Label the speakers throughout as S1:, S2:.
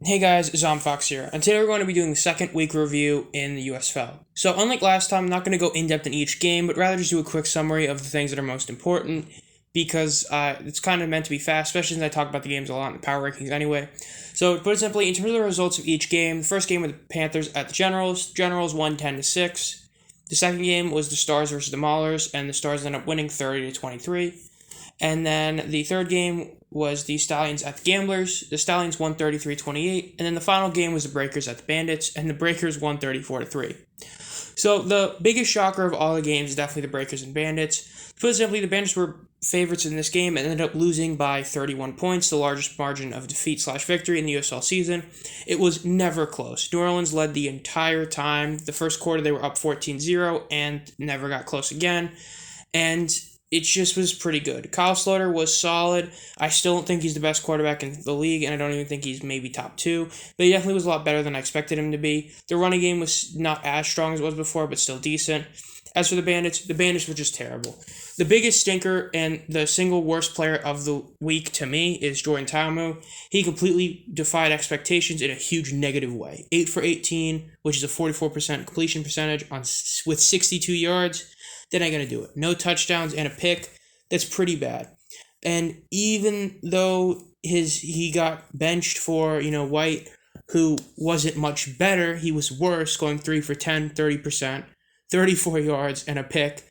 S1: Hey guys, Zomfox here, and today we're going to be doing the second week review in the USFL. So, unlike last time, I'm not going to go in depth in each game, but rather just do a quick summary of the things that are most important because it's kind of meant to be fast, especially since I talk about the games a lot in the power rankings anyway. So, to put it simply, in terms of the results of each game, the first game was the Panthers at the Generals. Generals won 10-6. The second game was the Stars versus the Maulers, and the Stars ended up winning 30-23. And then the third game was the Stallions at the Gamblers. The Stallions won 33-28. And then the final game was the Breakers at the Bandits, and the Breakers won 34-3. So the biggest shocker of all the games is definitely the Breakers and Bandits. To put it simply, the Bandits were favorites in this game and ended up losing by 31 points, the largest margin of defeat/victory in the USL season. It was never close. New Orleans led the entire time. The first quarter, they were up 14-0 and never got close again. And it just was pretty good. Kyle Sloter was solid. I still don't think he's the best quarterback in the league, and I don't even think he's maybe top two, but he definitely was a lot better than I expected him to be. The running game was not as strong as it was before, but still decent. As for the Bandits were just terrible. The biggest stinker and the single worst player of the week to me is Jordan Ta'amu. He completely defied expectations in a huge negative way. 8 for 18, which is a 44% completion percentage with 62 yards. They're not going to do it. No touchdowns and a pick. That's pretty bad. And even though he got benched for, White, who wasn't much better, he was worse, going 3 for 10, 30%, 34 yards, and a pick.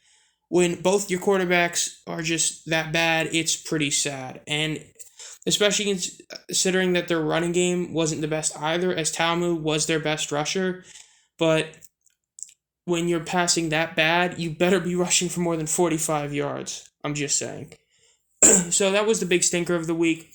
S1: When both your quarterbacks are just that bad, it's pretty sad. And especially considering that their running game wasn't the best either, as Talmu was their best rusher. But when you're passing that bad, you better be rushing for more than 45 yards. I'm just saying. So that was the big stinker of the week.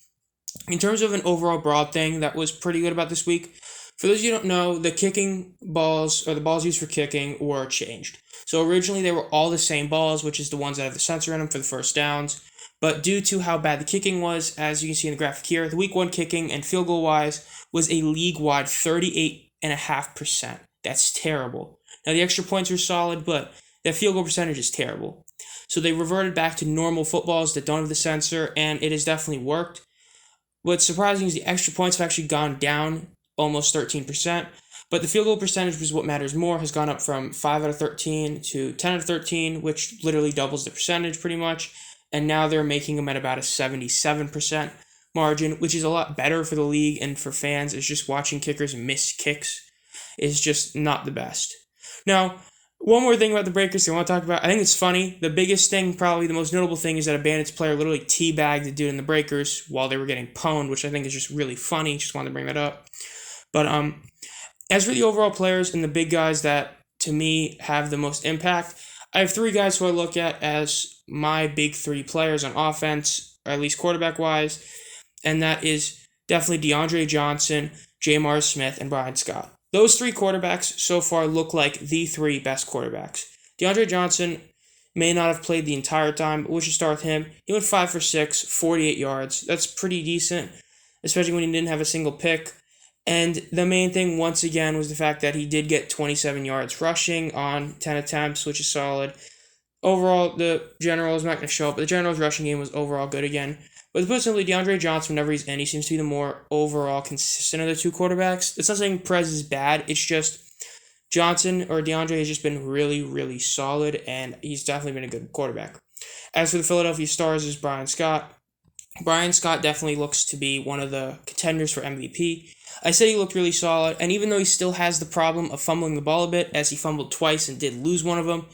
S1: In terms of an overall broad thing that was pretty good about this week, for those of you who don't know, the kicking balls, or the balls used for kicking, were changed. So originally they were all the same balls, which is the ones that have the sensor in them for the first downs. But due to how bad the kicking was, as you can see in the graphic here, the week one kicking and field goal wise was a league-wide 38.5%. That's terrible. Now, the extra points are solid, but that field goal percentage is terrible. So they reverted back to normal footballs that don't have the sensor, and it has definitely worked. What's surprising is the extra points have actually gone down almost 13%, but the field goal percentage, which is what matters more, has gone up from 5 out of 13 to 10 out of 13, which literally doubles the percentage pretty much, and now they're making them at about a 77% margin, which is a lot better for the league and for fans. It's just watching kickers miss kicks is just not the best. Now, one more thing about the Breakers I want to talk about. I think it's funny. The biggest thing, probably the most notable thing, is that a Bandits player literally teabagged the dude in the Breakers while they were getting pwned, which I think is just really funny. Just wanted to bring that up. But as for the overall players and the big guys that, to me, have the most impact, I have three guys who I look at as my big three players on offense, or at least quarterback-wise, and that is definitely DeAndre Johnson, Jmr Smith, and Brian Scott. Those three quarterbacks so far look like the three best quarterbacks. DeAndre Johnson may not have played the entire time, but we should start with him. He went 5 for 6, 48 yards. That's pretty decent, especially when he didn't have a single pick. And the main thing, once again, was the fact that he did get 27 yards rushing on 10 attempts, which is solid. Overall, the Generals, I'm not going to show up, but the Generals' rushing game was overall good again. But to put it simply, DeAndre Johnson, whenever he's in, he seems to be the more overall consistent of the two quarterbacks. It's not saying Perez is bad. It's just Johnson or DeAndre has just been really, really solid, and he's definitely been a good quarterback. As for the Philadelphia Stars, is Brian Scott. Brian Scott definitely looks to be one of the contenders for MVP. I said he looked really solid, and even though he still has the problem of fumbling the ball a bit, as he fumbled twice and did lose one of them,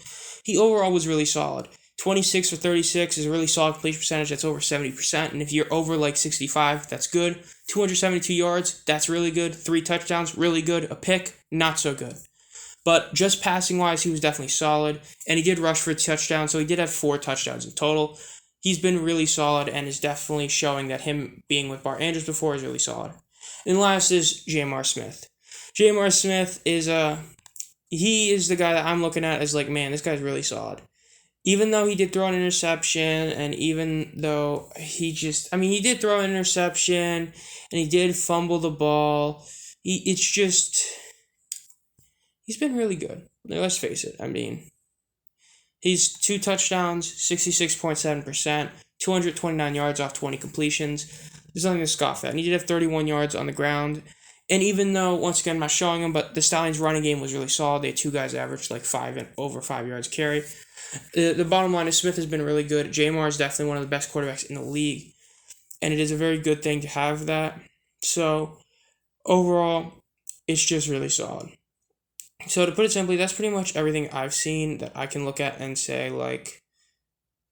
S1: he overall was really solid. 26 for 36 is a really solid completion percentage. That's over 70%. And if you're over like 65, that's good. 272 yards, that's really good. 3 touchdowns, really good. A pick, not so good. But just passing-wise, he was definitely solid. And he did rush for a touchdown, so he did have 4 touchdowns in total. He's been really solid and is definitely showing that him being with Bart Andrews before is really solid. And last is Jmr Smith. Jmr Smith he is the guy that I'm looking at as like, man, this guy's really solid. Even though he did throw an interception, and even though he did throw an interception, and he did fumble the ball, he's been really good. Let's face it. He's 2 touchdowns, 66.7%, 229 yards off 20 completions. There's nothing to scoff at. And he did have 31 yards on the ground. And even though, once again, I'm not showing them, but the Stallions' running game was really solid. They had 2 guys averaged like 5 and over 5 yards carry. The bottom line is Smith has been really good. Jmr is definitely one of the best quarterbacks in the league, and it is a very good thing to have that. So overall, it's just really solid. So to put it simply, that's pretty much everything I've seen that I can look at and say, like,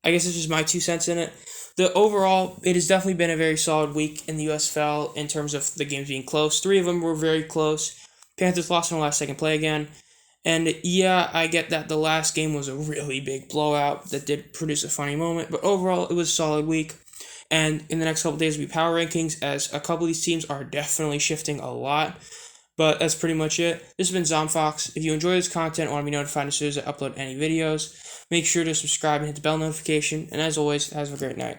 S1: I guess it's just my 2 cents in it. The overall, it has definitely been a very solid week in the USFL in terms of the games being close. 3 of them were very close. Panthers lost on the last second play again. And yeah, I get that the last game was a really big blowout that did produce a funny moment, but overall, it was a solid week. And in the next couple days, will be power rankings, as a couple of these teams are definitely shifting a lot. But that's pretty much it. This has been ZomFox. If you enjoy this content and want to be notified as soon as I upload any videos, make sure to subscribe and hit the bell notification. And as always, have a great night.